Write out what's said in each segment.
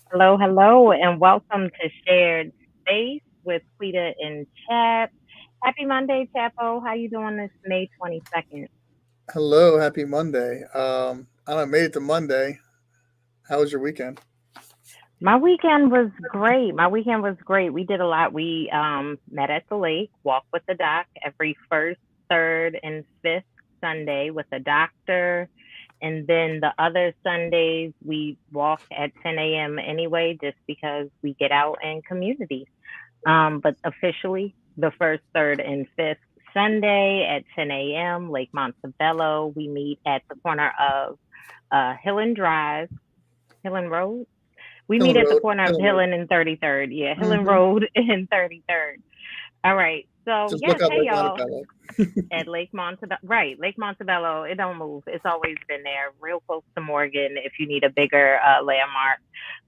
Hello, hello, and welcome to Shared Space with Quita and Chap. Happy Monday, Chapo. How you doing this May 22nd? Hello, happy Monday. I made it to Monday. How was your weekend? My weekend was great. We did a lot. We met at the lake, walked with the doc every first, third, and fifth Sunday with a doctor. And then the other Sundays we walk at 10 a.m. anyway, just because we get out in community. But officially, the first, third, and fifth Sunday at 10 a.m., Lake Montebello. We meet at the corner of Hillen Drive, Hillen Road. We meet Hillen at the Road. corner of Hillen Road. Hillen and 33rd. Yeah, Hillen hmm Road and 33rd. All right. So, Just yes, look up hey, Lake y'all. Montebello. At Lake Montebello. Right, Lake Montebello. It don't move. It's always been there, real close to Morgan if you need a bigger landmark.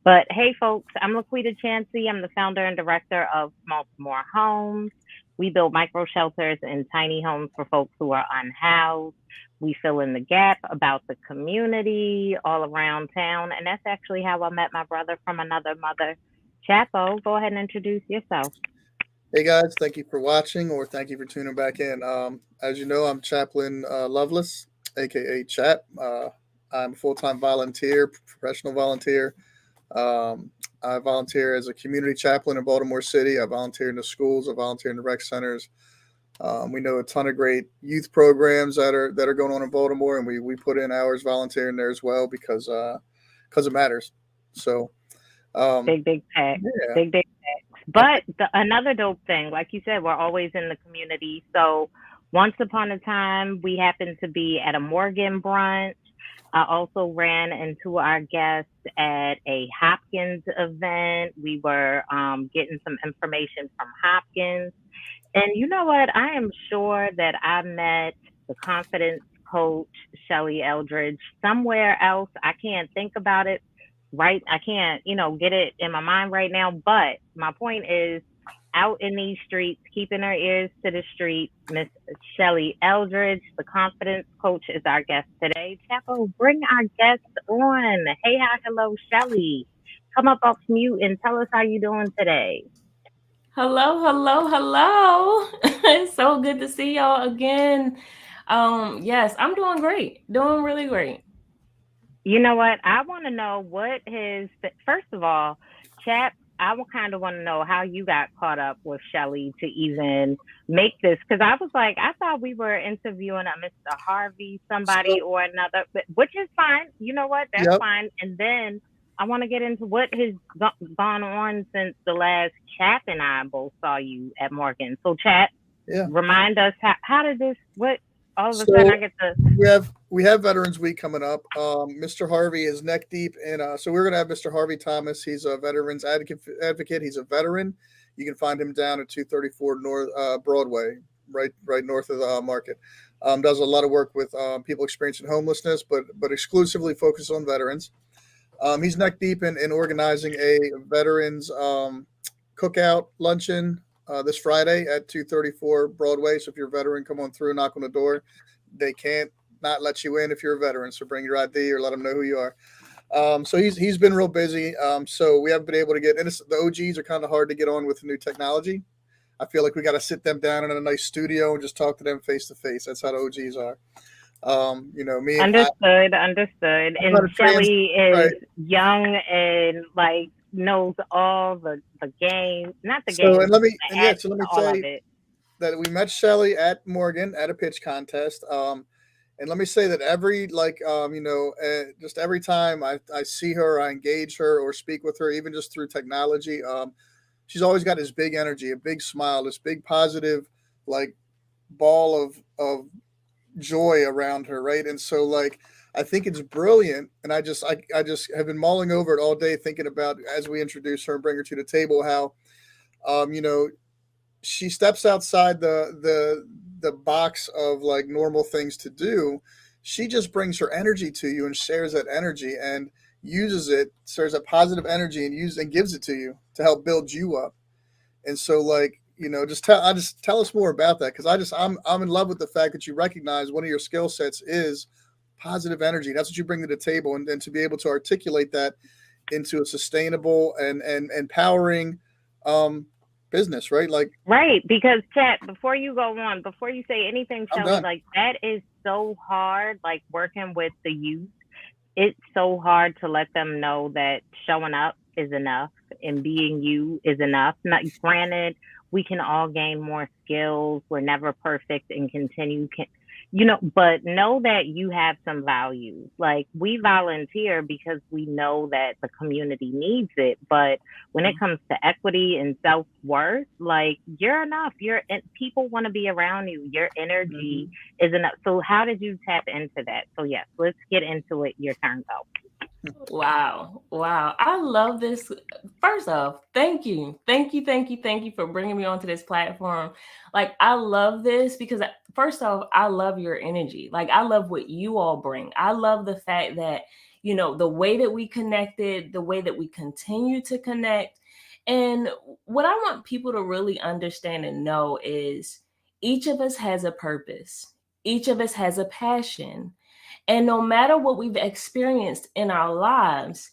But hey, folks, I'm Laquita Chansey. I'm the founder and director of Baltimore Homes. We build micro shelters and tiny homes for folks who are unhoused. We fill in the gap about the community all around town. And that's actually how I met my brother from another mother. Chapo, go ahead and introduce yourself. Hey guys, thank you for watching or thank you for tuning back in. As you know, I'm Chaplain Lovelace, aka Chap. I'm a full-time volunteer, professional volunteer. I volunteer as a community chaplain in Baltimore City. I volunteer in the schools. I volunteer in the rec centers. We know a ton of great youth programs that are going on in Baltimore, and we put in hours volunteering there as well because it matters. So um, Big pack. yeah, Big packs. But another dope thing, like you said, we're always in the community. So once upon a time, we happened to be at a Morgan brunch. I also ran into our guest at a Hopkins event. We were getting some information from Hopkins. And you know what? I am sure that I met the confidence coach, Shelly Eldridge, somewhere else. I can't think about it right. I can't, get it in my mind right now. But my point is, out in these streets, keeping our ears to the street, Miss Shelly Eldridge, the confidence coach, is our guest today. Chapo, bring our guest on. Hey, hi, hello, Shelly. Come up off mute and tell us how you doing today. Hello, hello, hello. It's so good to see y'all again. Yes, I'm doing great. Doing really great. You know what? I want to know what his, first of all, Chap, I would kind of want to know how you got caught up with Shelly to even make this. Because I was like, I thought we were interviewing a Mr. Harvey, somebody so or another, which is fine. You know what? That's yep, fine. And then I want to get into what has gone on since the last Chap and I both saw you at Morgan. So, Chap, yeah. remind us how did this, what, all of a sudden I So get to, we have Veterans Week coming up. Mr. Harvey is neck deep in. So we're gonna have Mr. Harvey Thomas. He's a veterans advocate. He's a veteran. You can find him down at 234 North Broadway, right north of the market. Does a lot of work with people experiencing homelessness, but exclusively focused on veterans. He's neck deep in organizing a veterans cookout luncheon this Friday at 234 Broadway. So if you're a veteran, come on through, knock on the door. They can't not let you in if you're a veteran. So bring your ID or let them know who you are. So he's been real busy. So we haven't been able to get, and the OGs are kind of hard to get on with the new technology. I feel like we got to sit them down in a nice studio and just talk to them face to face. That's how the OGs are. Understood. I'm not And a trans, Shelly right? is young and like knows all the game, not the So game, and let me the and yeah, act, so let me all of say it. that we met Shelly at Morgan at a pitch contest. And let me say that just every time I see her, I engage her or speak with her, even just through technology, she's always got this big energy, a big smile, this big positive, like ball of joy around her, right? And so like I think it's brilliant, and I just have been mulling over it all day, thinking about as we introduce her and bring her to the table how um, you know, she steps outside the box of like normal things to do. She just brings her energy to you and shares that energy and uses it, shares that positive energy and gives it to you to help build you up. And so like, just tell us more about that, because I'm in love with the fact that you recognize one of your skill sets is positive energy. That's what you bring to the table, and to be able to articulate that into a sustainable and empowering business, right? Like, Right, because chat, before you go on, before you say anything, I'm Shelly, done. like that is so hard, like working with the youth. It's so hard to let them know that showing up is enough and being you is enough. Not granted, we can all gain more skills. We're never perfect and continue but know that you have some values. Like we volunteer because we know that the community needs it, but when it comes to equity and self-worth, like you're enough. People want to be around you. Your energy is enough. So how did you tap into that? So yes, let's get into it. Your turn though. Wow. Wow. I love this. First off, thank you. Thank you. Thank you. Thank you for bringing me onto this platform. Like, I love this because, first off, I love your energy. Like, I love what you all bring. I love the fact that, the way that we connected, the way that we continue to connect. And what I want people to really understand and know is each of us has a purpose, each of us has a passion. And no matter what we've experienced in our lives,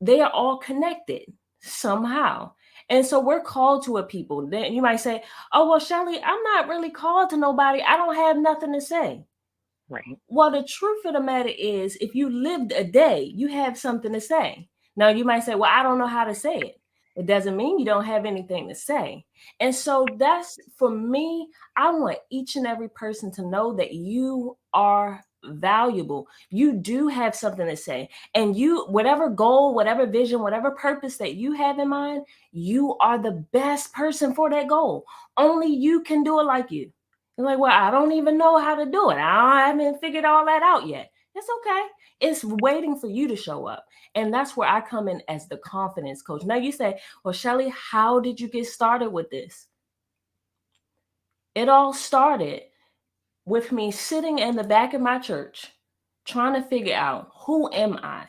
they are all connected somehow. And so we're called to a people. Then you might say, oh, well, Shelly, I'm not really called to nobody. I don't have nothing to say. Right. Well, the truth of the matter is, if you lived a day, you have something to say. Now, you might say, well, I don't know how to say it. It doesn't mean you don't have anything to say. And so that's, for me, I want each and every person to know that you are valuable. You do have something to say. And you, whatever goal, whatever vision, whatever purpose that you have in mind, you are the best person for that goal. Only you can do it like you. You're like, well, I don't even know how to do it. I haven't figured all that out yet. It's okay. It's waiting for you to show up. And that's where I come in as the confidence coach. Now you say, well, Shelly, how did you get started with this? It all started with me sitting in the back of my church, trying to figure out, who am I?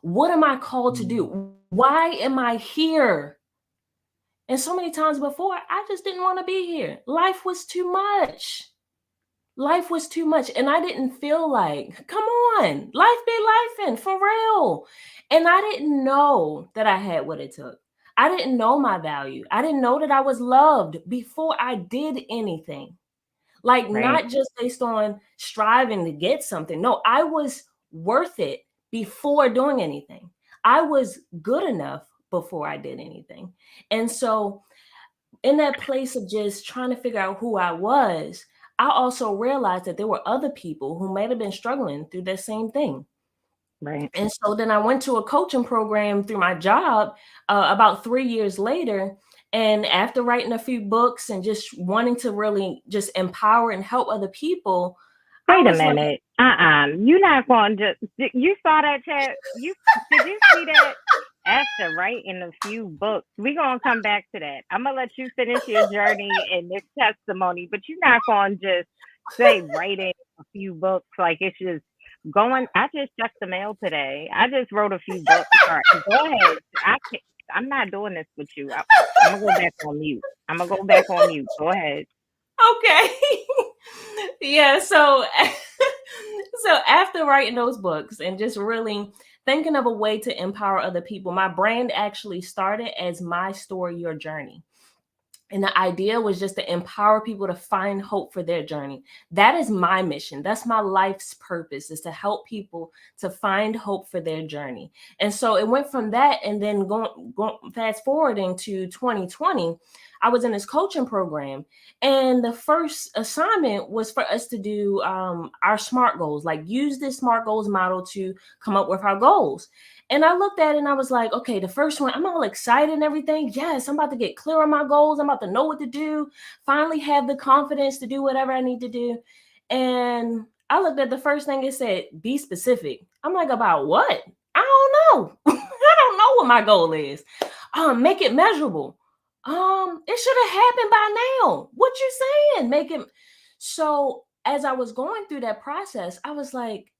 What am I called to do? Why am I here? And so many times before, I just didn't want to be here. Life was too much. Life was too much. And I didn't feel like, come on, life be lifing for real. And I didn't know that I had what it took. I didn't know my value. I didn't know that I was loved before I did anything. Like, Right. not just based on striving to get something. No, I was worth it before doing anything. I was good enough before I did anything. And so, in that place of just trying to figure out who I was, I also realized that there were other people who might have been struggling through that same thing. Right. And so then I went to a coaching program through my job about 3 years later. And after writing a few books and just wanting to really just empower and help other people, I Wait a was like, minute. You're not going to. You saw that chat? Did you see that? After writing a few books, we're gonna come back to that. I'm gonna let you finish your journey and this testimony, but you're not gonna just say writing a few books like it's just going. I just checked the mail today. I just wrote a few books. All right, go ahead. I'm not doing this with you. I'm gonna go back on mute. I'm gonna go back on mute. Go ahead. okay. Yeah, so so after writing those books and just really thinking of a way to empower other people, my brand actually started as My Story, Your Journey. And the idea was just to empower people to find hope for their journey. That is my mission. That's my life's purpose, is to help people to find hope for their journey. And so it went from that, and then going fast forwarding to 2020, I was in this coaching program, and the first assignment was for us to do our SMART goals, like use this SMART goals model to come up with our goals. And I looked at it and I was like, okay, the first one, I'm all excited and everything. Yes, I'm about to get clear on my goals. I'm about to know what to do, finally have the confidence to do whatever I need to do. And I looked at the first thing it said, be specific. I'm like, about what? I don't know. I don't know what my goal is. Make it measurable. It should have happened by now. What you saying? Make it. So as I was going through that process, I was like,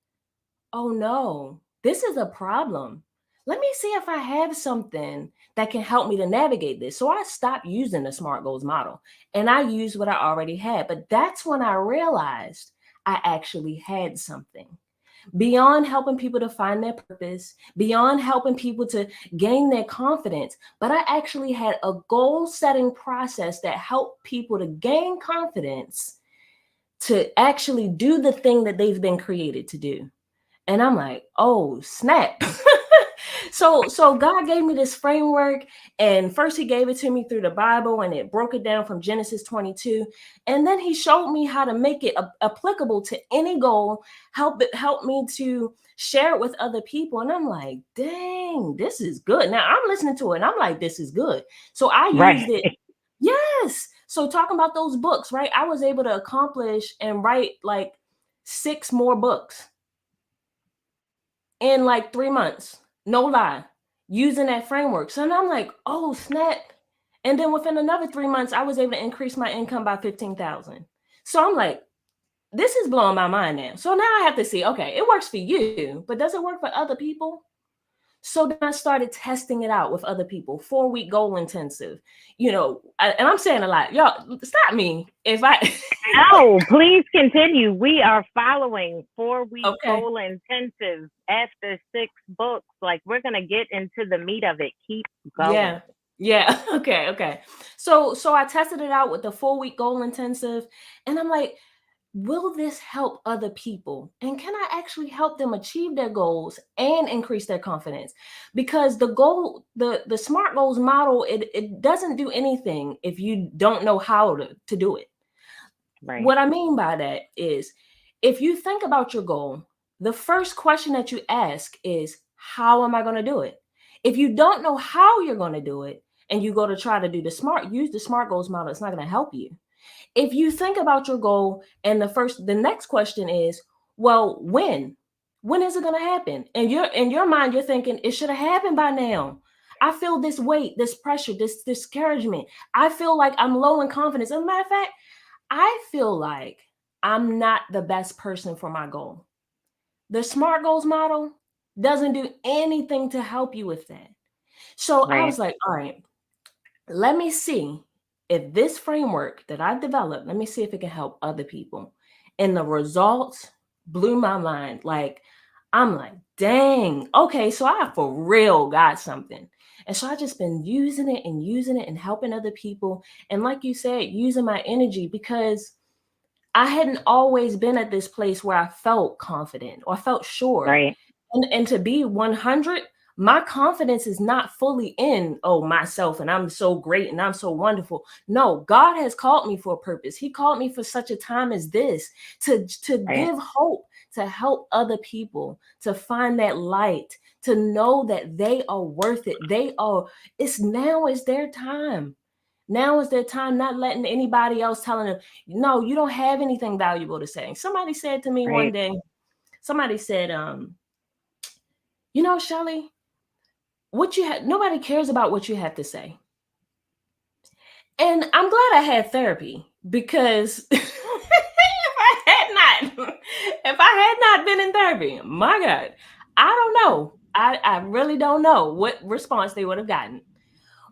oh no, this is a problem. Let me see if I have something that can help me to navigate this. So I stopped using the SMART goals model and I used what I already had. But that's when I realized I actually had something, beyond helping people to find their purpose, beyond helping people to gain their confidence. But I actually had a goal setting process that helped people to gain confidence to actually do the thing that they've been created to do. And I'm like, oh, snap. So God gave me this framework, and first he gave it to me through the Bible, and it broke it down from Genesis 22, and then he showed me how to make it applicable to any goal, help me to share it with other people. And I'm like, dang, this is good. Now I'm listening to it and I'm like, this is good. So I used it. Yes. So talking about those books, right? I was able to accomplish and write like 6 more books in like 3 months. No lie, using that framework. So I'm like, oh, snap. And then within another 3 months, I was able to increase my income by 15,000. So I'm like, this is blowing my mind now. So now I have to see, okay, it works for you, but does it work for other people? So then I started testing it out with other people, 4-week goal intensive, and I'm saying a lot. Y'all, stop me if I. No, please continue. We are following 4-week Okay. goal intensive after 6 books. Like, we're going to get into the meat of it. Keep going. Yeah. Okay. So I tested it out with the 4-week goal intensive, and I'm like, will this help other people? And can I actually help them achieve their goals and increase their confidence? Because the goal, the SMART goals model, it doesn't do anything if you don't know how to do it. Right. What I mean by that is, if you think about your goal, the first question that you ask is, how am I going to do it? If you don't know how you're going to do it and you go to try to use the SMART goals model, it's not going to help you. If you think about your goal and the next question is, well, when is it going to happen? And in your mind, you're thinking it should have happened by now. I feel this weight, this pressure, this discouragement. I feel like I'm low in confidence. As a matter of fact, I feel like I'm not the best person for my goal. The SMART goals model doesn't do anything to help you with that. So I was like, all right, let me see if this framework that I developed, let me see if it can help other people. And the results blew my mind. Like, I'm like, dang, okay, so I for real got something. And so I just been using it and helping other people. And like you said, using my energy, because I hadn't always been at this place where I felt confident or felt sure. Right. And to be 100, my confidence is not fully in, myself, and I'm so great and I'm so wonderful. No, God has called me for a purpose. He called me for such a time as this to give hope, to help other people, to find that light, to know that they are worth it. Now is their time. Now is their time, not letting anybody else telling them, no, you don't have anything valuable to say. Somebody said to me one day, Shelly, nobody cares about what you have to say. And I'm glad I had therapy, because if I had not been in therapy, my God, I don't know. I really don't know what response they would have gotten.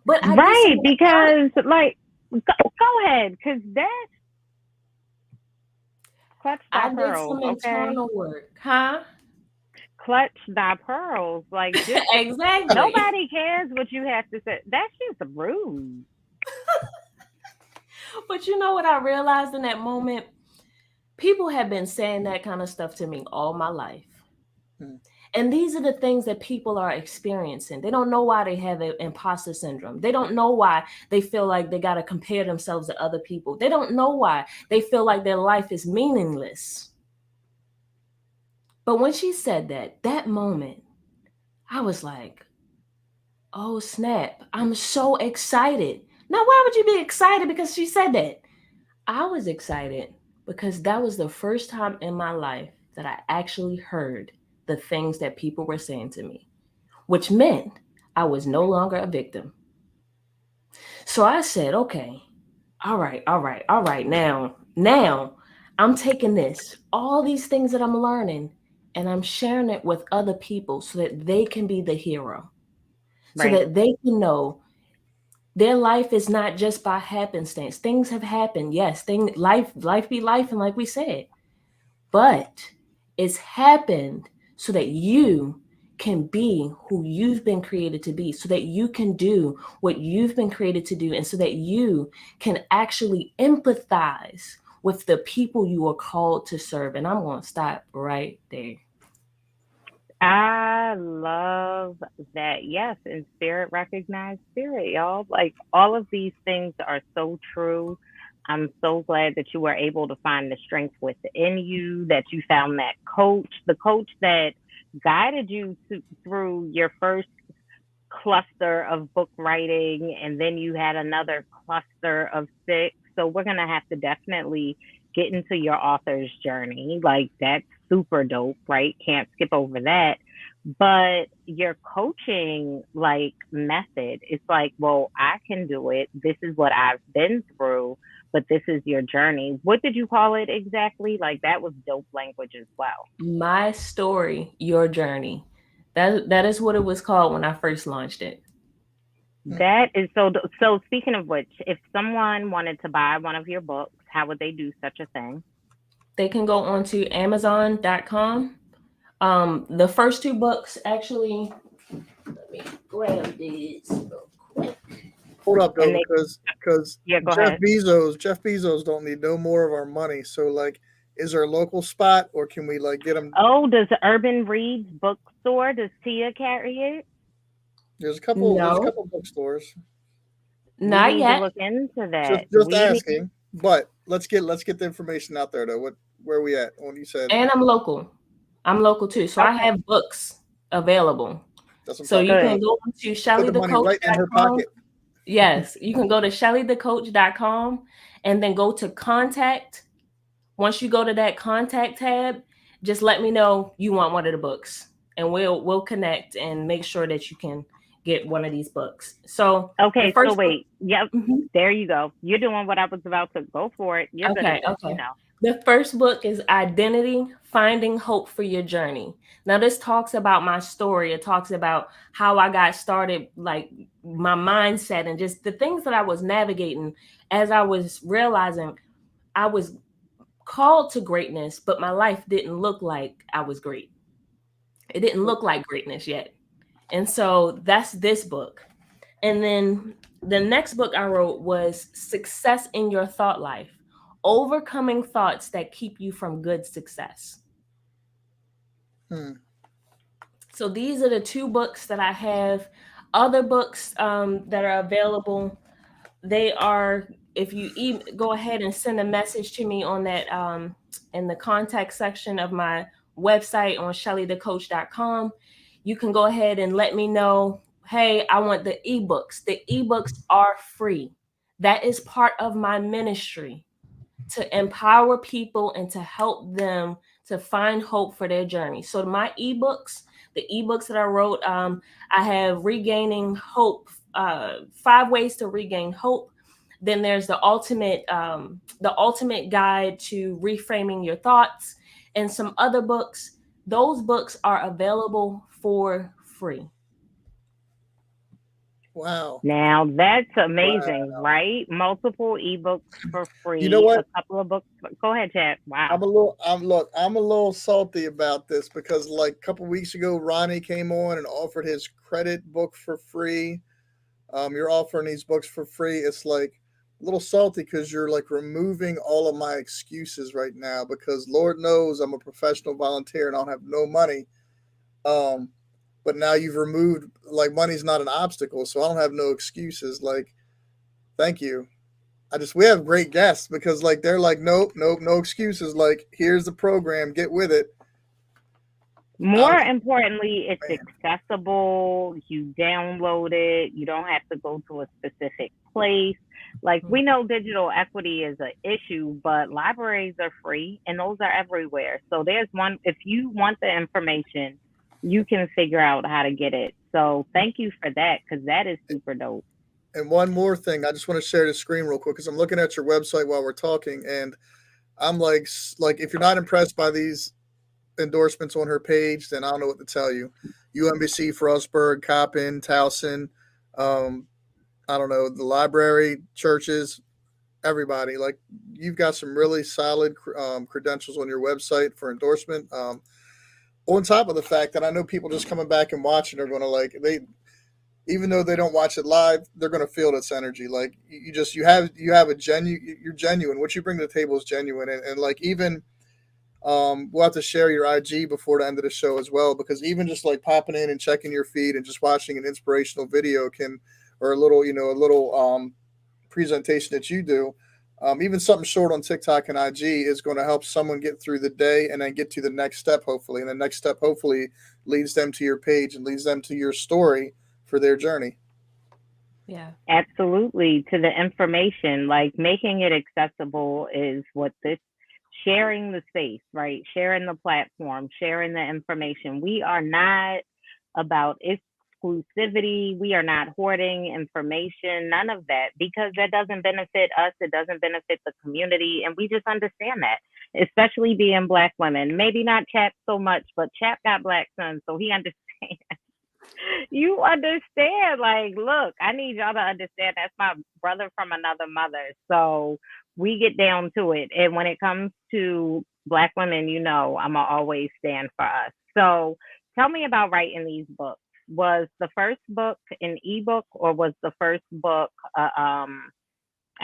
But I did some because like, go ahead, because that's clutch thy I did pearls, some okay? internal work, huh? Clutch thy pearls. Like, just Exactly. nobody cares what you have to say. That's just rude. But you know what I realized in that moment? People have been saying that kind of stuff to me all my life. And these are the things that people are experiencing. They don't know why they have an imposter syndrome. They don't know why they feel like they got to compare themselves to other people. They don't know why they feel like their life is meaningless. But when she said that moment, I was like, oh, snap. I'm so excited. Now, why would you be excited because she said that? I was excited because that was the first time in my life that I actually heard the things that people were saying to me, which meant I was no longer a victim. So I said, okay, all right. Now I'm taking all these things that I'm learning, and I'm sharing it with other people so that they can be the hero, so that they can know their life is not just by happenstance. Things have happened. Yes, life be life, and like we said, but It's happened so that you can be who you've been created to be, so that you can do what you've been created to do, and so that you can actually empathize with the people you are called to serve. And I'm going to stop right there. I love that. Yes, and spirit recognized spirit, y'all. Like all of these things are so true. I'm so glad that you were able to find the strength within you, that you found that coach, the coach that guided you through your first cluster of book writing, and then you had another cluster of six. So we're going to have to definitely get into your author's journey. Like that's super dope, right? Can't skip over that. But your coaching like method, it's like, well, I can do it. This is what I've been through, but this is your journey. What did you call it exactly? Like that was dope language as well. My story, your journey. That is what it was called when I first launched it. That is so. So speaking of which, if someone wanted to buy one of your books, how would they do such a thing? They can go on to Amazon.com. The first two books actually, let me grab these real quick. Hold up though, And they, because yeah, go ahead. Jeff Bezos don't need no more of our money. So like, is there a local spot, or can we like get them? Oh, does Urban Reads Bookstore? Does Tia carry it? There's a couple. There's a No, couple bookstores. We not need to yet. look into Just that. just We need. asking. But let's get the information out there though. Where are we at? When you said And I'm local. I'm local too. So I Okay, have books available. that's what I'm So talking you about. can good. go to Put the money right in her shellythecoach.com. pocket. Yes, you can go to shellythecoach.com and then go to contact. Once you go to that contact tab, just let me know you want one of the books and we'll connect and make sure that you can get one of these books. So the Okay, so first book. wait. Yep, Mhm. there you go. You're doing what I was about to go for it. You're good at Okay, this, okay. The first book is Identity, Finding Hope for Your Journey. Now, this talks about my story. It talks about how I got started, like my mindset and just the things that I was navigating as I was realizing I was called to greatness, but my life didn't look like I was great. It didn't look like greatness yet. And so that's this book. And then the next book I wrote was Success in Your Thought Life, Overcoming Thoughts That Keep You from Good Success. Hmm. So these are the two books that I have. Other books that are available, they are, if you go ahead and send a message to me on that in the contact section of my website on shellythecoach.com, you can go ahead and let me know, hey, I want the ebooks. The ebooks are free. That is part of my ministry, to empower people and to help them to find hope for their journey. So my ebooks, the ebooks that I wrote, I have Regaining Hope, 5 Ways to Regain Hope. Then there's the ultimate guide to reframing your thoughts, and some other books. Those books are available for free. Wow. Now that's amazing, Wow. right? Multiple ebooks for You know free, a what? couple of books. Go ahead, Chad. Wow. I'm a little salty about this because like a couple weeks ago, Ronnie came on and offered his credit book for free. You're offering these books for free. It's like a little salty because you're like removing all of my excuses right now because Lord knows I'm a professional volunteer and I don't have no money. Um, but now you've removed like money's not an obstacle, so I don't have no excuses. Like, thank you. We have great guests because like they're like, nope, nope, no excuses. Like, here's the program, get with it. I More was importantly, it's man, accessible. You download it. You don't have to go to a specific place. Like we know digital equity is an issue, but libraries are free and those are everywhere. So there's one, if you want the information, you can figure out how to get it. So thank you for that because that is super dope. and one more thing, I just want to share the screen real quick because I'm looking at your website while we're talking, and I'm like if you're not impressed by these endorsements on her page, then I don't know what to tell you. UMBC, Frostburg, Coppin, Towson, um, I don't know, the library, churches, everybody. Like you've got some really solid credentials on your website for endorsement. On top of the fact that I know people just coming back and watching are going to like they even though they don't watch it live, they're going to feel this energy. Like you have a you're genuine. What you bring to the table is genuine, and like even we'll have to share your IG before the end of the show as well, because even just like popping in and checking your feed and just watching an inspirational video can, or a little presentation that you do, even something short on TikTok and IG is going to help someone get through the day and then get to the next step, hopefully. And the next step, hopefully, leads them to your page and leads them to your story for their journey. Yeah. Absolutely. To the information, like making it accessible is what this sharing the space, right? Sharing the platform, sharing the information. We are not about exclusivity. We are not hoarding information, none of that, because that doesn't benefit us. It doesn't benefit the community. And we just understand that, especially being Black women. Maybe not Chap so much, but Chap got Black sons, so he understands. You understand, like, look, I need y'all to understand that's my brother from another mother. So we get down to it. And when it comes to Black women, I'm going to always stand for us. So tell me about writing these books. Was the first book an ebook, or was the first book, I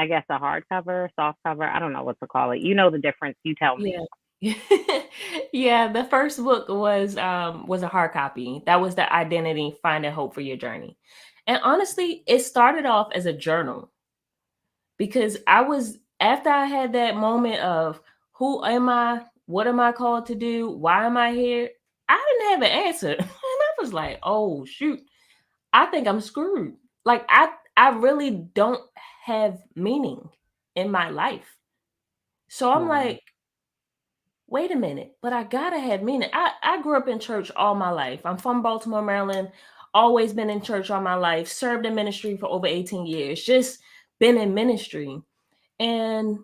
guess, a hardcover, soft cover? I don't know what to call it. You know the difference. You tell me. Yeah. Yeah, the first book was a hard copy. That was the Identity, Find a Hope for Your Journey. And honestly, it started off as a journal, because after I had that moment of who am I? What am I called to do? Why am I here? I didn't have an answer. And I was like, oh shoot, I think I'm screwed. Like I really don't have meaning in my life. So I'm like, wait a minute, but I gotta have meaning. I grew up in church all my life. I'm from Baltimore, Maryland, always been in church all my life, served in ministry for over 18 years, just been in ministry. And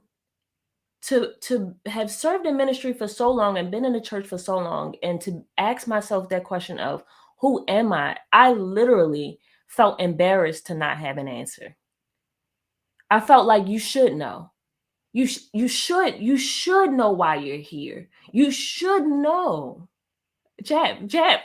to have served in ministry for so long and been in the church for so long, and to ask myself that question of who am I literally felt embarrassed to not have an answer. I felt like you should know. You should know why you're here. You should know. Jap.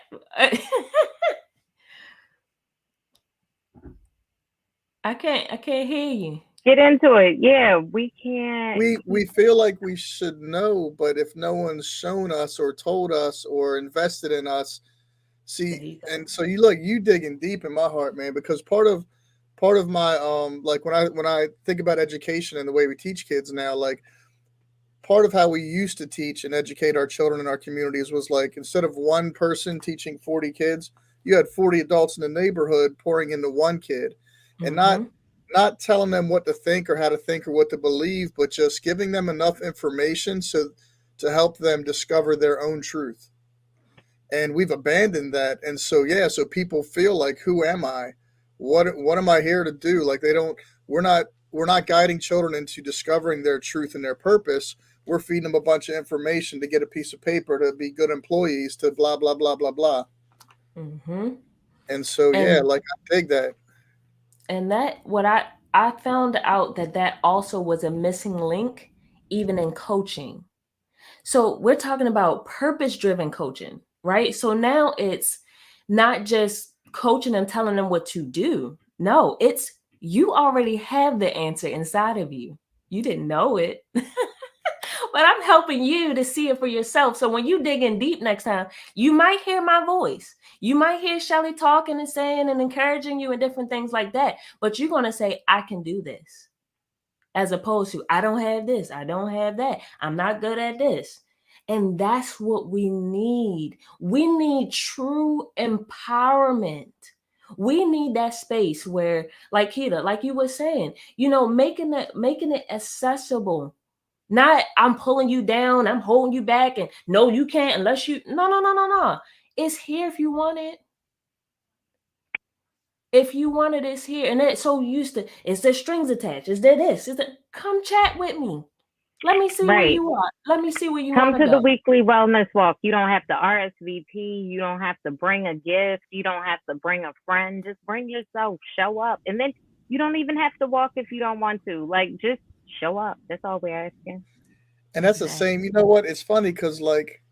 I can't hear you. Get into it. Yeah, we can't. We feel like we should know, but if no one's shown us or told us or invested in us, see, and so you digging deep in my heart, man, because part of my like when I think about education and the way we teach kids now, like part of how we used to teach and educate our children in our communities was like instead of one person teaching 40 kids, you had 40 adults in the neighborhood pouring into one kid, and not telling them what to think or how to think or what to believe, but just giving them enough information so to help them discover their own truth. And we've abandoned that, and so people feel like, who am I? What am I here to do? Like they don't. We're not guiding children into discovering their truth and their purpose. We're feeding them a bunch of information to get a piece of paper to be good employees to blah blah blah blah blah. And so like I dig that. And that what I found out that also was a missing link even in coaching. So we're talking about purpose-driven coaching, right? So now it's not just coaching and telling them what to do. No, it's you already have the answer inside of you. You didn't know it. But I'm helping you to see it for yourself. So when you dig in deep next time, you might hear my voice. You might hear Shelly talking and saying and encouraging you and different things like that. But you're going to say, I can do this. As opposed to, I don't have this. I don't have that. I'm not good at this. And that's what we need. We need true empowerment. We need that space where, like Keita, like you were saying, making it accessible. Not I'm pulling you down, I'm holding you back, and no, you can't unless you. No. It's here if you want it. If you want it, it's here. And it's so used to, is there strings attached? Is there this? Come chat with me. Let me see where you are. Let me see where you want to go. Come to the weekly wellness walk. You don't have to RSVP. You don't have to bring a gift. You don't have to bring a friend. Just bring yourself. Show up. And then you don't even have to walk if you don't want to. Like, just show up. That's all we're asking. And that's the same. You know what? It's funny because like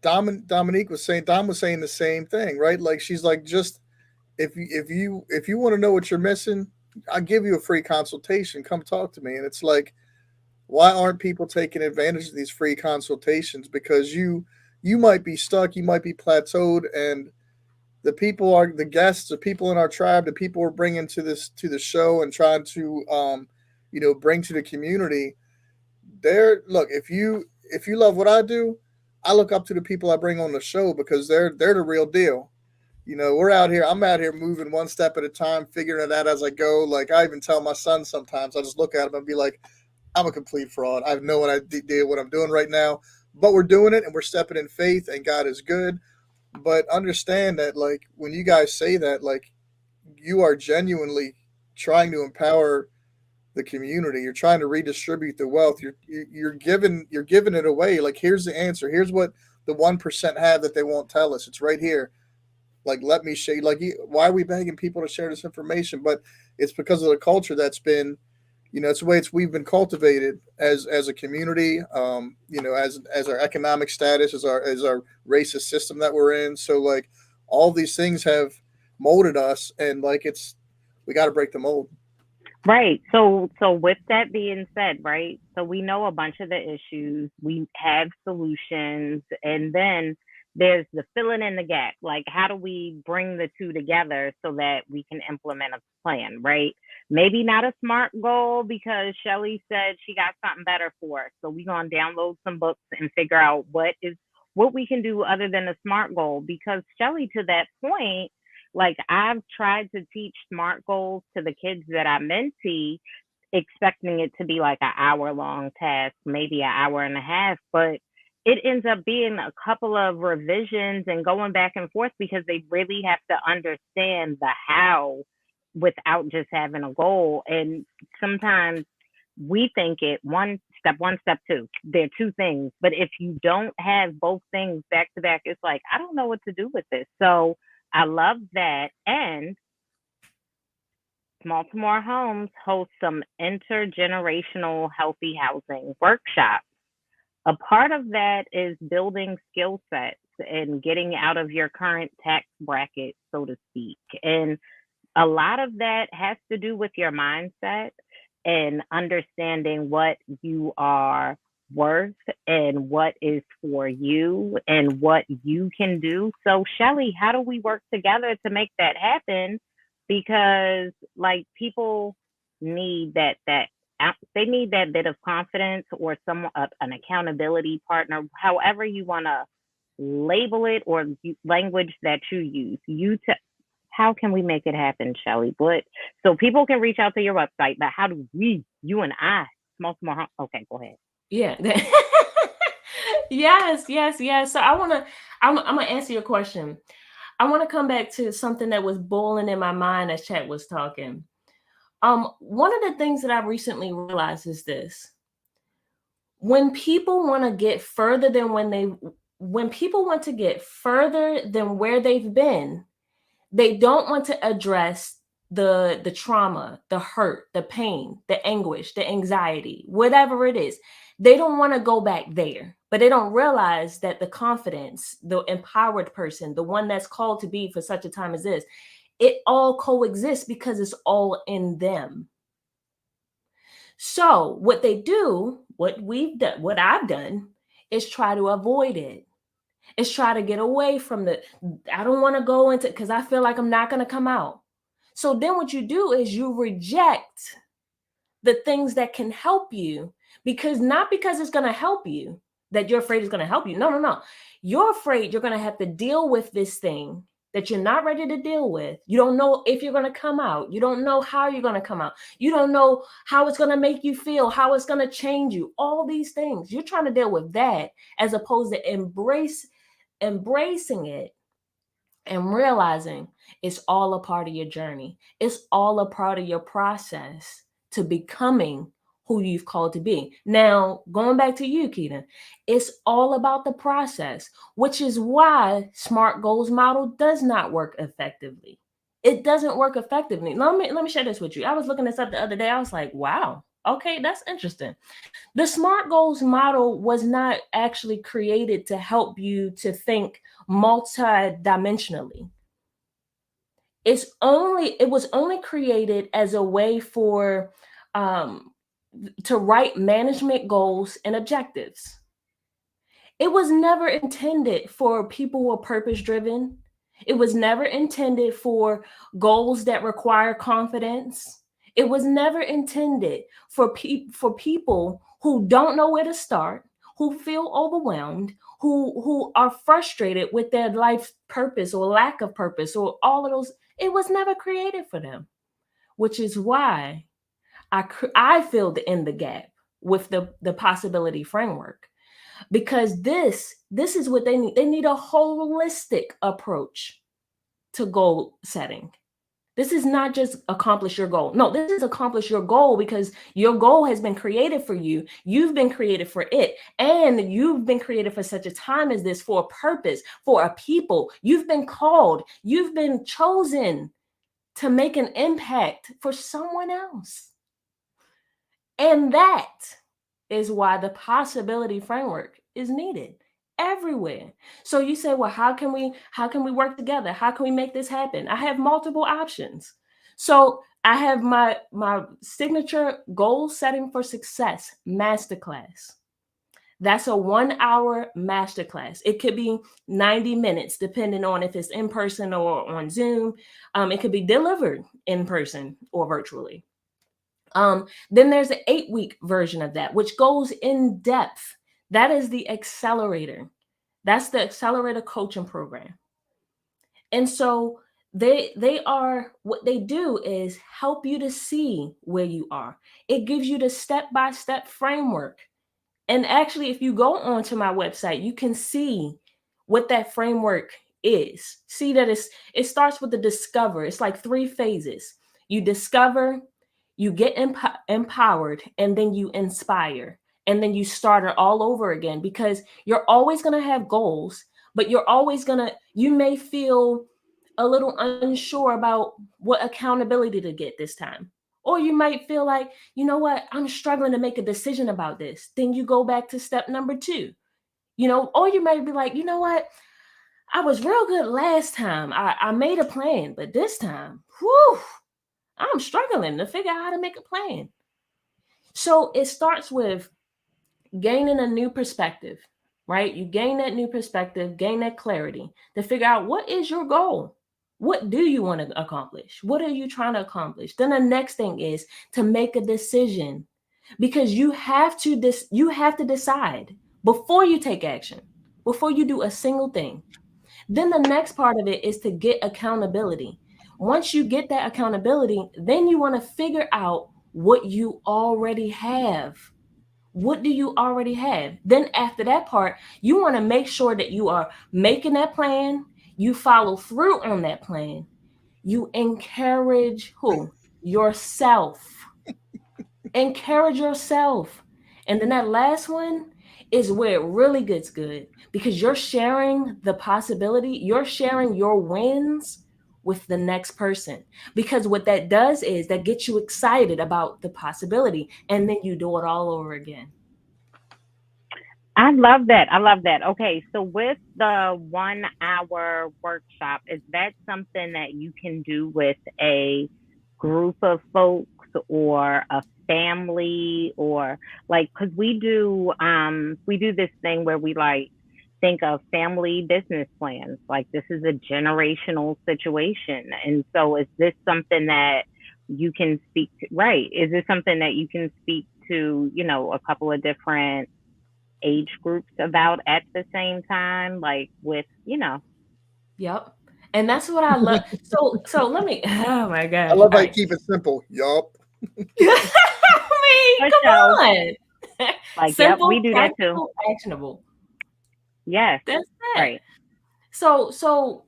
Dominique was saying, Dom was saying the same thing, right? Like she's like, just if you want to know what you're missing, I'll give you a free consultation. Come talk to me. And it's like, why aren't people taking advantage of these free consultations? Because you might be stuck, you might be plateaued, and the people are the guests, the people in our tribe, the people we're bringing to the show and trying to bring to the community. They're look if you love what I do, I look up to the people I bring on the show because they're the real deal. We're out here. I'm out here moving one step at a time, figuring it out as I go. Like I even tell my son sometimes, I just look at him and be like, I'm a complete fraud. I have no idea what I'm doing right now, but we're doing it and we're stepping in faith, and God is good. But understand that, like, when you guys say that, like, you are genuinely trying to empower the community. You're trying to redistribute the wealth. You're giving it away. Like, here's the answer. Here's what the 1% have that they won't tell us. It's right here. Like, let me show you. Like, why are we begging people to share this information? But it's because of the culture that's been, it's the way we've been cultivated as a community. As our economic status, as our racist system that we're in. So like, all these things have molded us, and like we got to break the mold. Right. So with that being said, right? So we know a bunch of the issues, we have solutions, and then there's the filling in the gap. Like, how do we bring the two together so that we can implement a plan, right? Maybe not a SMART goal because Shelly said she got something better for us. So we're gonna download some books and figure out what we can do other than a SMART goal. Because Shelly, to that point, like I've tried to teach SMART goals to the kids that I mentee, expecting it to be like an hour long task, maybe an hour and a half, but it ends up being a couple of revisions and going back and forth because they really have to understand the how without just having a goal. And sometimes we think it one, step two. They're two things. But if you don't have both things back to back, it's like, I don't know what to do with this. So I love that. And Baltimore Homes hosts some intergenerational healthy housing workshops. A part of that is building skill sets and getting out of your current tax bracket, so to speak. And a lot of that has to do with your mindset and understanding what you are worth and what is for you and what you can do. So, Shelly, how do we work together to make that happen? Because like people need that they need that bit of confidence or some an accountability partner, however you want to label it or language that you use. How can we make it happen, Shelly? But so people can reach out to your website, but how do you and I, small, okay, go ahead. Yeah. Yes. So I'm gonna answer your question. I want to come back to something that was boiling in my mind as Chat was talking. One of the things that I recently realized is this: when people want to get further than when people want to get further than where they've been, they don't want to address the trauma, the hurt, the pain, the anguish, the anxiety, whatever it is. They don't want to go back there, but they don't realize that the confidence, the empowered person, the one that's called to be for such a time as this, it all coexists because it's all in them. So what they do, what we've done, what I've done, is try to avoid it. It's try to get away from I don't want to go into, because I feel like I'm not going to come out. So then what you do is you reject the things that can help you, because not because it's going to help you that you're afraid it's going to help you. No. You're afraid you're going to have to deal with this thing that you're not ready to deal with. You don't know if you're going to come out. You don't know how you're going to come out. You don't know how it's going to make you feel, how it's going to change you. All these things. You're trying to deal with that as opposed to embracing it and realizing it's all a part of your journey. It's all a part of your process to becoming who you've called to be. Now, going back to you, Keita, it's all about the process, which is why SMART goals model does not work effectively. It doesn't work effectively. Let me share this with you. I was looking this up the other day. I was like, wow. Okay, that's interesting. The SMART goals model was not actually created to help you to think multidimensionally. It was only created as a way for um, to write management goals and objectives. It was never intended for people who are purpose driven. It was never intended for goals that require confidence. It was never intended for people who don't know where to start, who feel overwhelmed, who are frustrated with their life purpose or lack of purpose or all of those. It was never created for them, which is why I filled in the gap with the possibility framework, because this is what they need. They need a holistic approach to goal setting. This is not just accomplish your goal. No, this is accomplish your goal because your goal has been created for you. You've been created for it. And you've been created for such a time as this, for a purpose, for a people. You've been called. You've been chosen to make an impact for someone else. And that is why the possibility framework is needed everywhere. So you say, well, how can we work together? How can we make this happen? I have multiple options. So I have my signature goal setting for success masterclass. That's a 1 hour masterclass. It could be 90 minutes, depending on if it's in person or on Zoom. It could be delivered in person or virtually. Then there's an 8-week version of that, which goes in depth. That is the accelerator. That's the accelerator coaching program. And so they are, what they do is help you to see where you are. It gives you the step-by-step framework. And actually, if you go onto my website, you can see what that framework is. See that it starts with the discover. It's like 3 phases. You discover, you get empowered, and then you inspire. And then you start it all over again, because you're always going to have goals, but you may feel a little unsure about what accountability to get this time. Or you might feel like, you know what, I'm struggling to make a decision about this. Then you go back to step number 2, or you might be like, you know what, I was real good last time. I made a plan, but this time, whew, I'm struggling to figure out how to make a plan. So it starts with gaining a new perspective, right? You gain that new perspective, gain that clarity to figure out, what is your goal? What do you want to accomplish? What are you trying to accomplish? Then the next thing is to make a decision, because you have to decide before you take action, before you do a single thing. Then the next part of it is to get accountability. Once you get that accountability, then you want to figure out what you already have. What do you already have? Then after that part, you want to make sure that you are making that plan, you follow through on that plan, you encourage who? Yourself. Encourage yourself. And then that last one is where it really gets good, because you're sharing the possibility, you're sharing your wins with the next person. Because what that does is that gets you excited about the possibility, and then you do it all over again. I love that. I love that. Okay, so with the 1 hour workshop, is that something that you can do with a group of folks or a family, or like, because we do this thing where we like think of family business plans, like this is a generational situation. And so is this something that you can speak to, right? Is this something that you can speak to, a couple of different age groups about at the same time, like with, Yep. And that's what I love. So let me, oh my I gosh. love All how you right. keep it simple. Yup. I mean, for come show. on. Like, yep, we Simple, do that too. practical, actionable. Yes, That's it. right. So so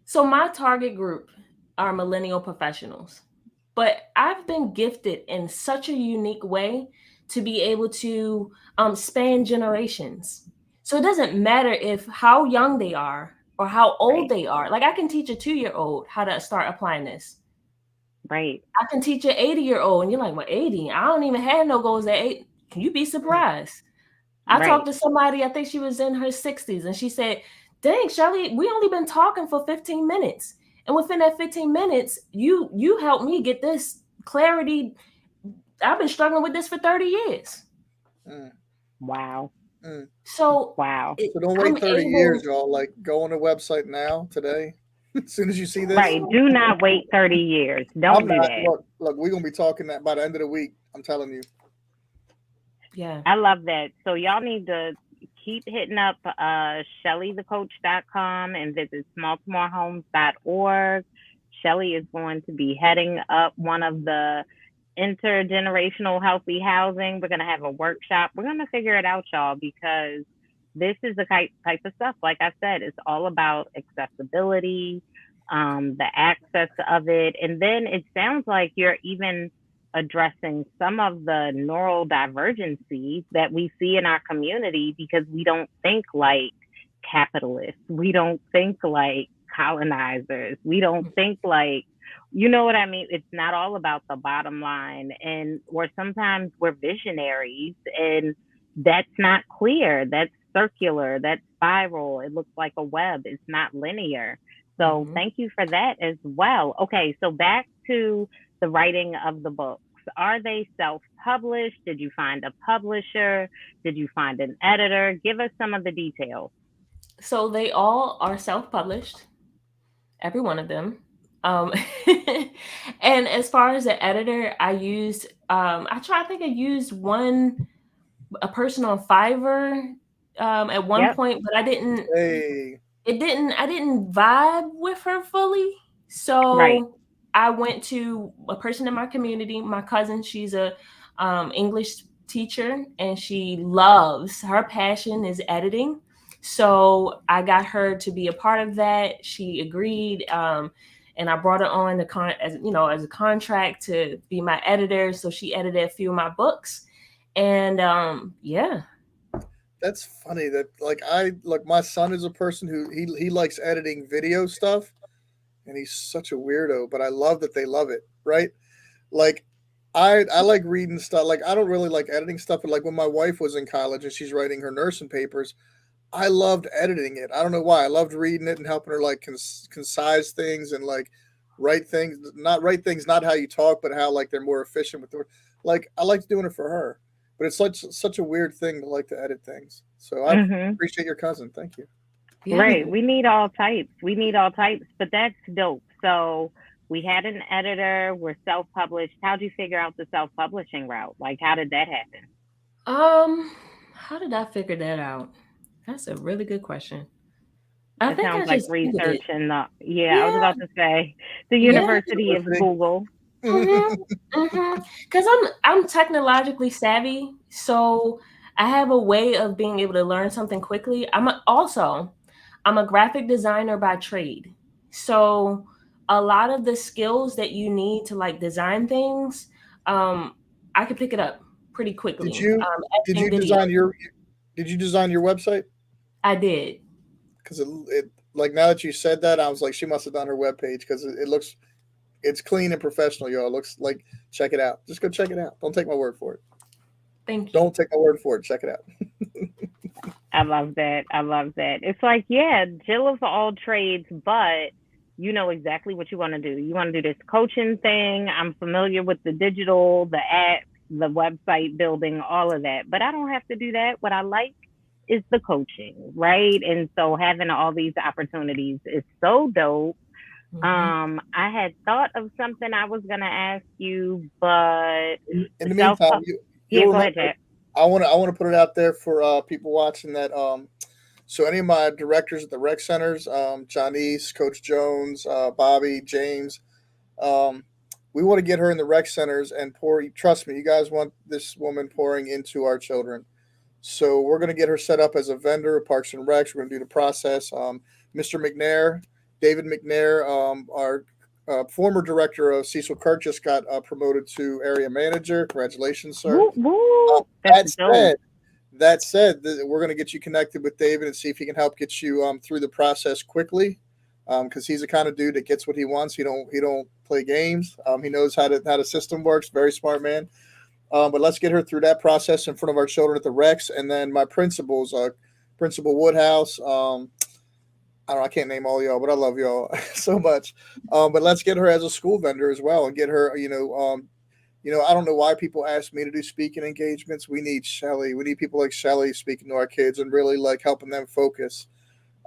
so my target group are millennial professionals. But I've been gifted in such a unique way to be able to span generations. So it doesn't matter if how young they are or how old Right. they are. Like I can teach a 2-year-old how to start applying this. Right. I can teach an 80-year-old, and you're like, well, 80? I don't even have no goals at 8. Can you be surprised? I talked Right. to somebody, I think she was in her 60s, and she said, dang, Shelly, we only been talking for 15 minutes. And within that 15 minutes, you helped me get this clarity. I've been struggling with this for 30 years. Mm, Wow. mm. So Wow. So don't I'm wait 30 years, able, y'all. Like, go on the website now, today. As soon as you see this, Right. Do not wait 30 years. I'm Don't do not. that. Look, we're gonna be talking that by the end of the week. I'm telling you. yeah. I love that. So y'all need to keep hitting up shellythecoach.com and visit smalltomorehomes.org. Shelly is going to be heading up one of the intergenerational healthy housing. We're going to have a workshop. We're going to figure it out, y'all, because this is the type of stuff, like I said, it's all about accessibility, the access of it. And then it sounds like you're even addressing some of the neurodivergencies that we see in our community because we don't think like capitalists. We don't think like colonizers. We don't think like, you know what I mean? It's not all about the bottom line. And or sometimes we're visionaries and that's not clear. That's circular. That's spiral. It looks like a web. It's not linear. So Mm-hmm. thank you for that as well. Okay, so back to the writing of the books. Are they self-published? Did you find a publisher? Did you find an editor? Give us some of the details. So they all are self-published, every one of them. Um, and as far as the editor, I used, I think I used a person on Fiverr at one Yep. point, but Hey, I didn't vibe with her fully. Right. So I went to a person in my community, my cousin. She's a English teacher, and her passion is editing. So I got her to be a part of that. She agreed, and I brought her on as a contract to be my editor. So she edited a few of my books, and yeah. that's funny. That like my son is a person who he likes editing video stuff, and he's such a weirdo. But I love that they love it, right? Like I like reading stuff. Like I don't really like editing stuff, but like when my wife was in college and she's writing her nursing papers, I loved editing it. I don't know why. I loved reading it and helping her like concise things and like write things, not how you talk, but how like they're more efficient with the word. Like I liked doing it for her, but it's such a weird thing to like to edit things. So I Mm-hmm. appreciate your cousin. Thank you. Yeah. Right. We need all types. We need all types, but that's dope. So we had an editor. We're self-published. How'd you figure out the self-publishing route? Like, how did that happen? Um, how did I figure that out? That's a really good question. I It think sounds I like just research Googled it. and the, yeah, I was Yeah, about to say the yeah. University of University. Google. Mm-hmm. Mm-hmm. Because I'm technologically savvy, so I have a way of being able to learn something quickly. I'm a graphic designer by trade, so a lot of the skills that you need to like design things, um, I could pick it up pretty did quickly. you did Editing you video, design your website? I did. Because it like now that you said that, I was like, she must have done her webpage because it looks it's clean and professional, y'all. It looks like check it out. Just go check it out. Don't take my word for it. Thank you. Don't take my word for it. Check it out. I love that. I love that. It's like, yeah, Jill of all trades, but you know exactly what you want to do. You want to do this coaching thing. I'm familiar with the digital, the app, the website building, all of that, but I don't have to do that. What I like is the coaching, right? And so having all these opportunities is so dope. Hmm. I had thought of something I was gonna ask you, but In the the self, meantime, yeah, you'll go ahead, remember. Jack. I want to put it out there for people watching that. So any of my directors at the rec centers, Janice, Coach Jones, Bobby, James, um, we want to get her in the rec centers and pour. Trust me, you guys want this woman pouring into our children. So we're going to get her set up as a vendor of Parks and Recs. We're going to do the process. Mr. McNair, David McNair, our former director of Cecil Kirk, just got promoted to area manager. Congratulations, sir. Woo woo. That's That dope. said, that said, we're going to get you connected with David and see if he can help get you through the process quickly. because he's the kind of dude that gets what he wants. He don't play games. He knows how the system works. Very smart man. But let's get her through that process in front of our children at the Rex, and then my principals, Principal Woodhouse. I don't know, I can't name all y'all, but I love y'all so much. But let's get her as a school vendor as well, and get her. I don't know why people ask me to do speaking engagements. We need Shelly. We need people like Shelly speaking to our kids and really like helping them focus.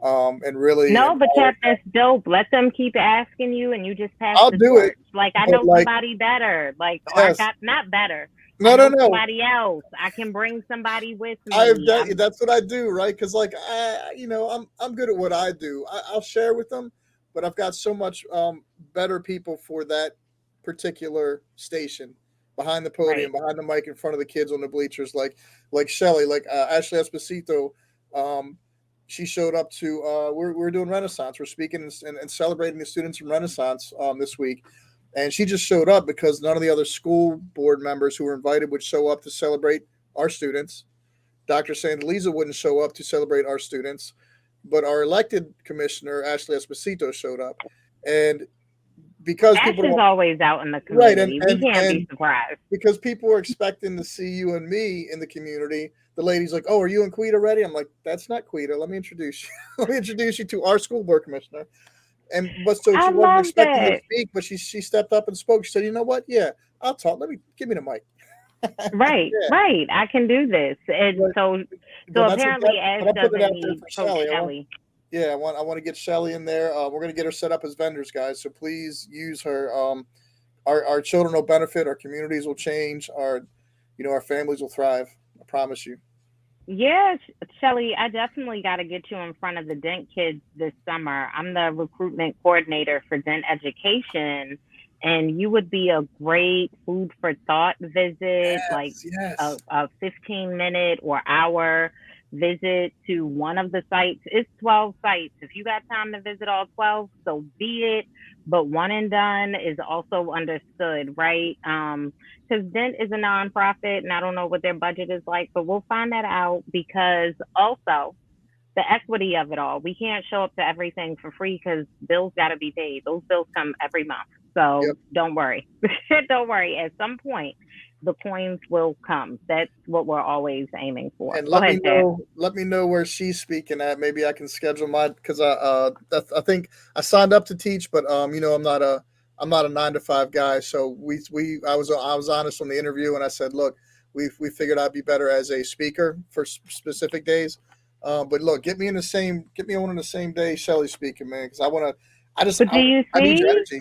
And really. No, but that's dope. Let them keep asking you, and you just pass I'll the do it. torch. Like I know somebody better. Like or I Yes. got not better. No, I no, know no. somebody else. I can bring somebody with me. That's what I do, right? Because like I'm good at what I do. I'll share with them, but I've got so much better people for that particular station behind the podium, Right. behind the mic, in front of the kids on the bleachers, like Shelly, like Ashley Esposito. She showed up to we're doing Renaissance. We're speaking and celebrating the students from Renaissance this week. And she just showed up because none of the other school board members who were invited would show up to celebrate our students. Dr. Sandaliza wouldn't show up to celebrate our students, but our elected commissioner, Ashley Esposito, showed up. And because Ash people is don't, always out in the right, community. We can't be surprised. because people are expecting to see you and me in the community, the lady's like, "Oh, are you and Quita ready?" I'm like, "That's not Quita. Let me introduce you. Let me introduce you to our school board commissioner." So I she wasn't love expecting to that. speak, but she stepped up and spoke. She said, "You know what? Yeah, I'll talk. Give me the mic." Right, Yeah, right. I can do this. And but, so but apparently Ash I'm putting it doesn't out there need for Coach Shelly. Shelly. I want to get Shelly in there. We're going to get her set up as vendors, guys. So please use her. Our children will benefit. Our communities will change. Our families will thrive. I promise you. Yes, Shelly, I definitely got to get you in front of the Dent kids this summer. I'm the recruitment coordinator for Dent Education, and you would be a great food for thought visit, like Yes, yes. a 15-minute or hour visit to one of the sites. It's 12 sites. If you got time to visit all 12, so be it. But one and done is also understood, right? Because Dent is a nonprofit, and I don't know what their budget is like, but we'll find that out because also the equity of it all. We can't show up to everything for free because bills got to be paid. Those bills come every month. So Yep. don't worry. Don't worry. At some point, the coins will come. That's what we're always aiming for. And Go let me ahead, Dad. know. Let me know where she's speaking at. Maybe I can schedule my because I think I signed up to teach, but I'm not a 9 to 5 guy. So I was honest on the interview, and I said, look, we figured I'd be better as a speaker for specific days. But look, get me on the same day Shelly's speaking, man, because But do you I need your see? energy.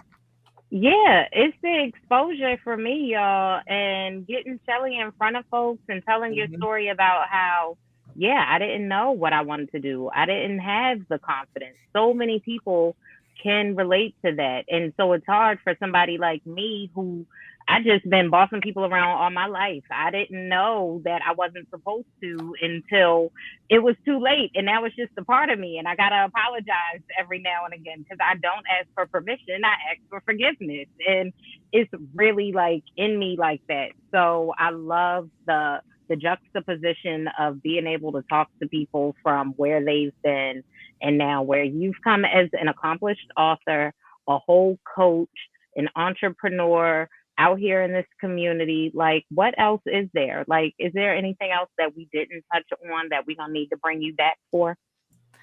Yeah, it's the exposure for me, y'all, and getting Shelly in front of folks and telling your Hmm. story about how, yeah, I didn't know what I wanted to do. I didn't have the confidence. So many people can relate to that. And so it's hard for somebody like me who I just been bossing people around all my life. I didn't know that I wasn't supposed to until it was too late. And that was just a part of me. And I got to apologize every now and again because I don't ask for permission. I ask for forgiveness. And it's really like in me like that. So I love the juxtaposition of being able to talk to people from where they've been and now where you've come as an accomplished author, a whole coach, an entrepreneur out here in this community. Like, what else is there? Like, is there anything else that we didn't touch on that we're gonna need to bring you back for?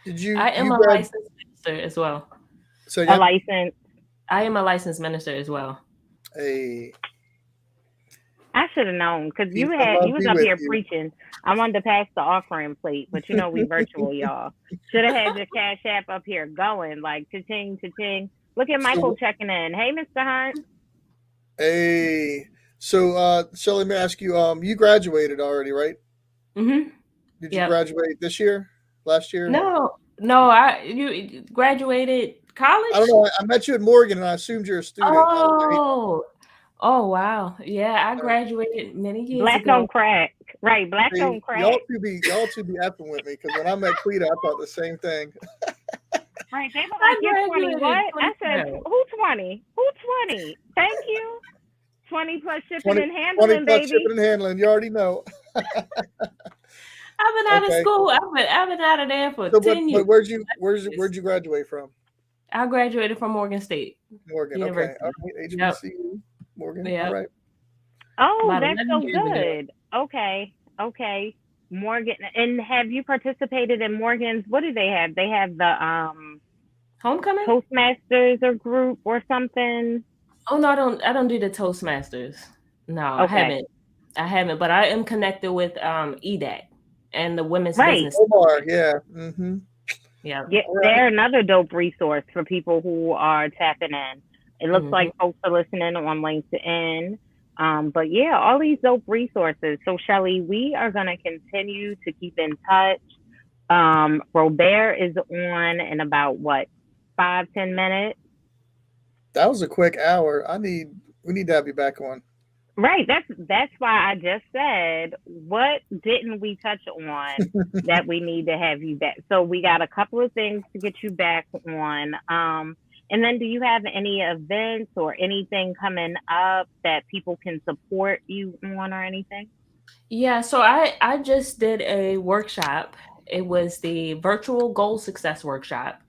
Did I am you a grad? licensed minister as well. So A again, license. I am a licensed minister as well. hey, I should have known because peace you and love was be up with here you. preaching. I wanted to pass the offering plate, but we virtual, y'all. Should have had your cash app up here going like cha-ching, cha-ching. Look at Michael So checking in. Hey, Mr. Hunt. hey, Shelly, let me ask you. You graduated already, right? Mm-hmm. Did you Yep. graduate this year? Last year? No. You graduated I don't college? know. I met you at Morgan, and I assumed you're a student. Oh, oh wow. Yeah, I graduated many years Black ago. don't crack. Right, black See, don't crack. y'all two be effing with me because when I met Quita, I thought the same thing. Right, they were I like, "You're 20, graduated in what?" I said, 2012. "Who 20? Who 20? Thank you. 20 plus shipping 20, and 20 handling, plus baby." shipping and handling. You already know. I've been out of Okay. school. I've been out of there for So, 10 years. but where'd you graduate from? I graduated from Morgan State Morgan. Okay. All University. right. Yep. HBCU. Morgan. All Yep. right. Oh, About that's 11 so years ago. good. Okay. Okay. Morgan, and have you participated in Morgan's? What do they have? They have the Homecoming? Toastmasters or group or something. Oh no, I don't do the Toastmasters. No, I Okay. haven't. I haven't, but I am connected with EDAC and the Women's Right. Business Omar. Institute. Yeah. Mm-hmm. Yeah. Yeah, All right. they're another dope resource for people who are tapping in. It looks Hmm. like folks are listening on LinkedIn. But yeah, all these dope resources. So Shelly, we are gonna continue to keep in touch. Robert is on in about what, 5, 10 minutes. That was a quick hour. We need to have you back on. Right. That's why I just said, what didn't we touch on that we need to have you back? So we got a couple of things to get you back on. And then do you have any events or anything coming up that people can support you on or anything? Yeah, so I just did a workshop. It was the virtual goal success workshop.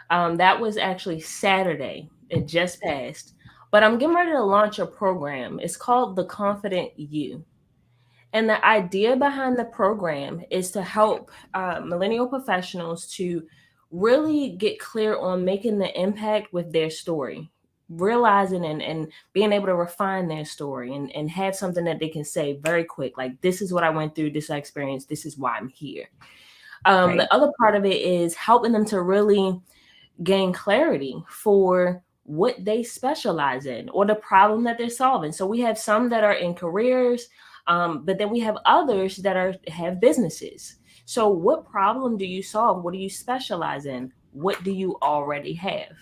That was actually Saturday. It just passed. But I'm getting ready to launch a program. It's called The Confident You. And the idea behind the program is to help millennial professionals to really get clear on making the impact with their story, realizing and being able to refine their story and have something that they can say very quick, like, this is what I went through, this I experienced, this is why I'm here. Right. The other part of it is helping them to really gain clarity for what they specialize in or the problem that they're solving. So we have some that are in careers, but then we have others that have businesses. So what problem do you solve? What do you specialize in? What do you already have?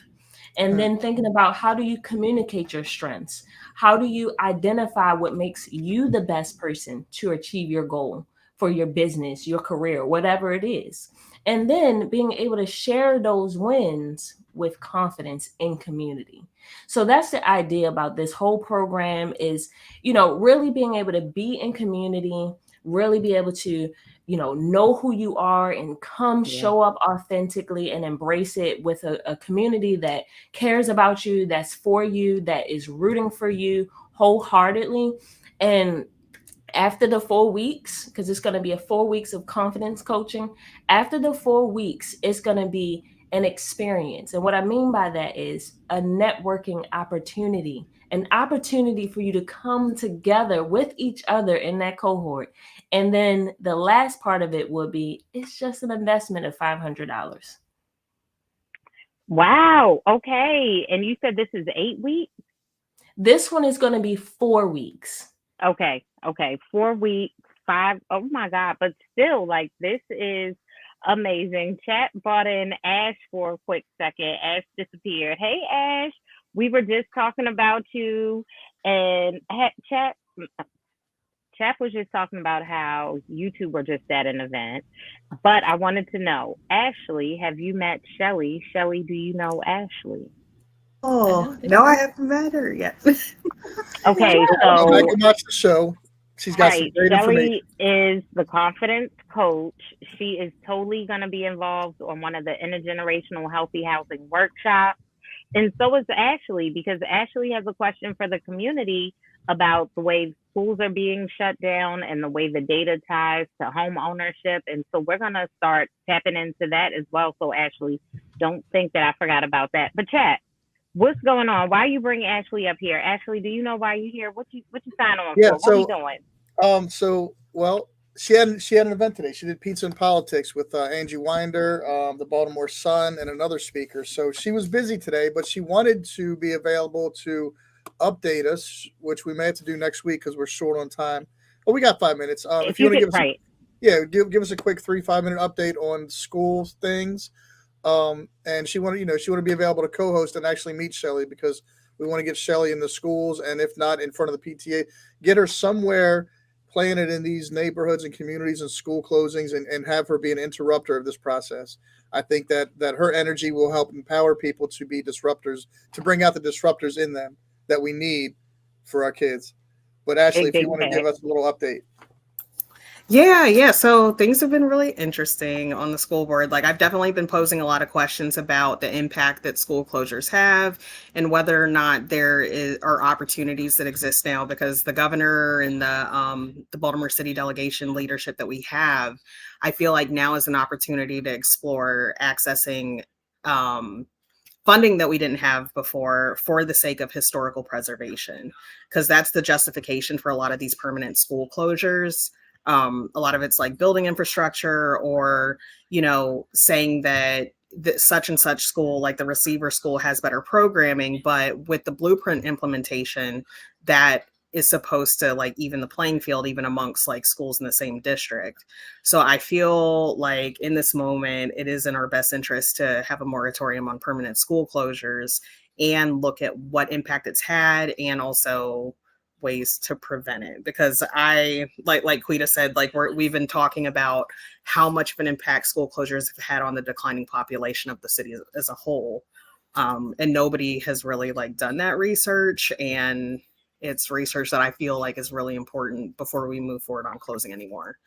And Hmm. then thinking about, how do you communicate your strengths? How do you identify what makes you the best person to achieve your goal for your business, your career, whatever it is? And then being able to share those wins with confidence in community. So that's the idea about this whole program is, really being able to be in community, really be able to, know who you are and come Yeah. show up authentically and embrace it with a community that cares about you, that's for you, that is rooting for you wholeheartedly. And after the 4 weeks, because it's going to be a 4 weeks of confidence coaching, after the 4 weeks, it's going to be an experience. And what I mean by that is a networking opportunity, an opportunity for you to come together with each other in that cohort. And then the last part of it will be, it's just an investment of $500. Wow. Okay. And you said this is 8 weeks? This one is going to be 4 weeks. Okay. Okay. 4 weeks, five. Oh my God. But still, like, this is amazing. Chat brought in Ash for a quick second. Ash disappeared. Hey, Ash. We were just talking about you. And chat was just talking about how you two were just at an event. But I wanted to know, Ashley, have you met Shelly? Shelly, do you know Ashley? I Oh, don't think no, I so. haven't met her yet. Okay. Go back So and watch the show. She's got some right. great information. Shelly is the confidence coach. She is totally going to be involved on one of the intergenerational healthy housing workshops. And so is Ashley, because Ashley has a question for the community about the way schools are being shut down and the way the data ties to home ownership. And so we're going to start tapping into that as well. So, Ashley, don't think that I forgot about that. But, chat, what's going on? Why you bring Ashley up here? Ashley, do you know why you're here? What you sign on Yeah. for? What we So doing? well, she had an event today. She did Pizza and Politics with Angie Winder, the Baltimore Sun, and another speaker. So she was busy today, but she wanted to be available to update us, which we may have to do next week because we're short on time. But we got 5 minutes. If If you you want to could, give us right. give us a quick 3 5 minute update on school things. And she wanted to be available to co-host and actually meet Shelly because we want to get Shelly in the schools, and if not in front of the PTA, get her somewhere playing it in these neighborhoods and communities and school closings, and have her be an interrupter of this process. I think that her energy will help empower people to be disruptors, to bring out the disruptors in them that we need for our kids. But Ashley, Big, if you big want to give fact. us a little update. Yeah. So things have been really interesting on the school board. Like, I've definitely been posing a lot of questions about the impact that school closures have and whether or not are opportunities that exist now, because the governor and the Baltimore City delegation leadership that we have, I feel like now is an opportunity to explore accessing um, funding that we didn't have before for the sake of historical preservation, because that's the justification for a lot of these permanent school closures. A lot of it's like building infrastructure, or saying that such and such school, like the receiver school, has better programming, but with the blueprint implementation, that is supposed to like even the playing field even amongst like schools in the same district. So I feel like in this moment, it is in our best interest to have a moratorium on permanent school closures and look at what impact it's had, and also ways to prevent it. Because I like Quita said, like we've been talking about how much of an impact school closures have had on the declining population of the city as a whole. And nobody has really like done that research, and it's research that I feel like is really important before we move forward on closing anymore.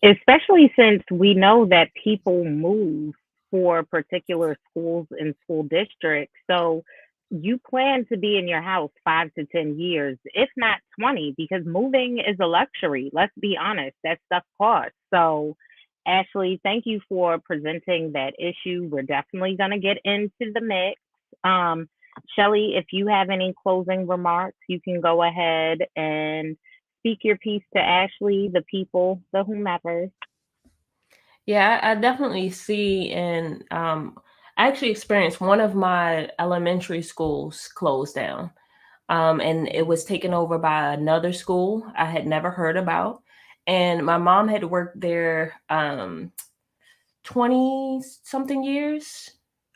Especially since we know that people move for particular schools and school districts. So you plan to be in your house 5 to 10 years, if not 20, because moving is a luxury. Let's be honest, that stuff costs. So, Ashley, thank you for presenting that issue. We're definitely going to get into the mix. Um, Shelly, if you have any closing remarks, you can go ahead and speak your piece to Ashley, the people, the whomever. Yeah, I definitely see, and I actually experienced one of my elementary schools closed down, and it was taken over by another school I had never heard about. And my mom had worked there 20 something years,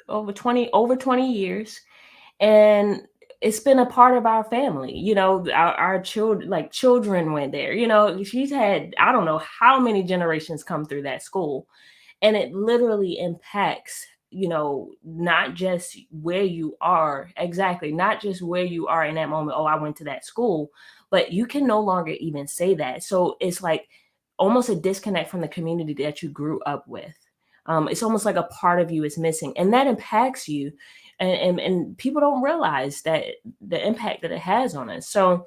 over 20 years. And it's been a part of our family. Our children, like children, went there. She's had, I don't know how many generations come through that school, and it literally impacts, not just where you are exactly, not just where you are in that moment. Oh, I went to that school, but you can no longer even say that. So it's like almost a disconnect from the community that you grew up with. It's almost like a part of you is missing, and that impacts you. And people don't realize that the impact that it has on us. So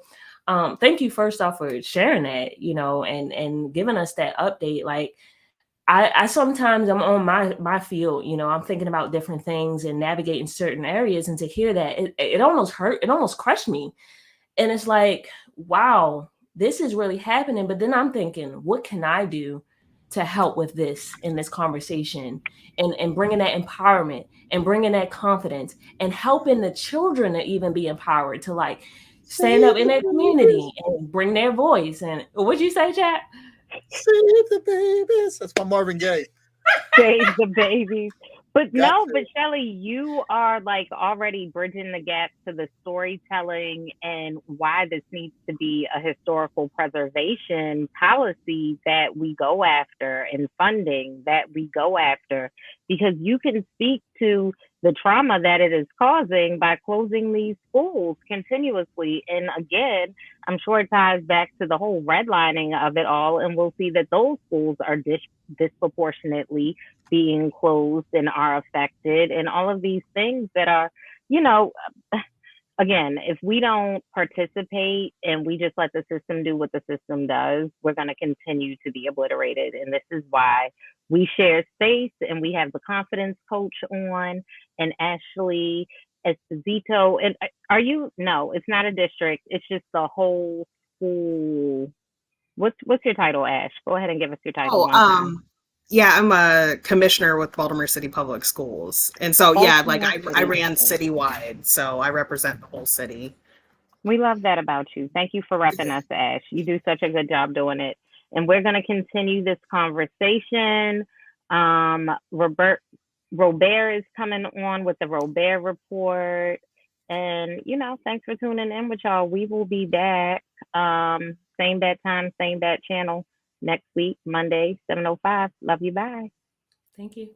thank you first off for sharing that, and giving us that update. Like, I sometimes I'm on my field, I'm thinking about different things and navigating certain areas, and to hear that, it almost hurt, it almost crushed me. And it's like, wow, this is really happening. But then I'm thinking, what can I do to help with this in this conversation, and bringing that empowerment and bringing that confidence and helping the children to even be empowered to like stand Save up in the their community babies. and bring their voice. And what'd you say, Chad? Save the babies. That's my Marvin Gaye. Save the babies. But Got no, but to. Shelly, you are like already bridging the gap to the storytelling and why this needs to be a historical preservation policy that we go after, and funding that we go after, because you can speak to the trauma that it is causing by closing these schools continuously. And again, I'm sure it ties back to the whole redlining of it all, and we'll see that those schools are disproportionately being closed and are affected, and all of these things that are, you know, again, if we don't participate and we just let the system do what the system does, we're going to continue to be obliterated. And this is why we share space, and we have the confidence coach on, and Ashley Esposito. And are you? No, it's not a district. It's just the whole school. What's your title, Ash? Go ahead and give us your title Oh, one time. yeah, I'm a commissioner with Baltimore City Public Schools. And so, yeah, like Baltimore I City ran Public. citywide, so I represent the whole city. We love that about you. Thank you for repping us, Ash. You do such a good job doing it. And we're going to continue this conversation. Robert is coming on with the Robert Report. And, thanks for tuning in with y'all. We will be back. Same bad time, same bad channel next week, Monday, 7:05. Love you. Bye. Thank you.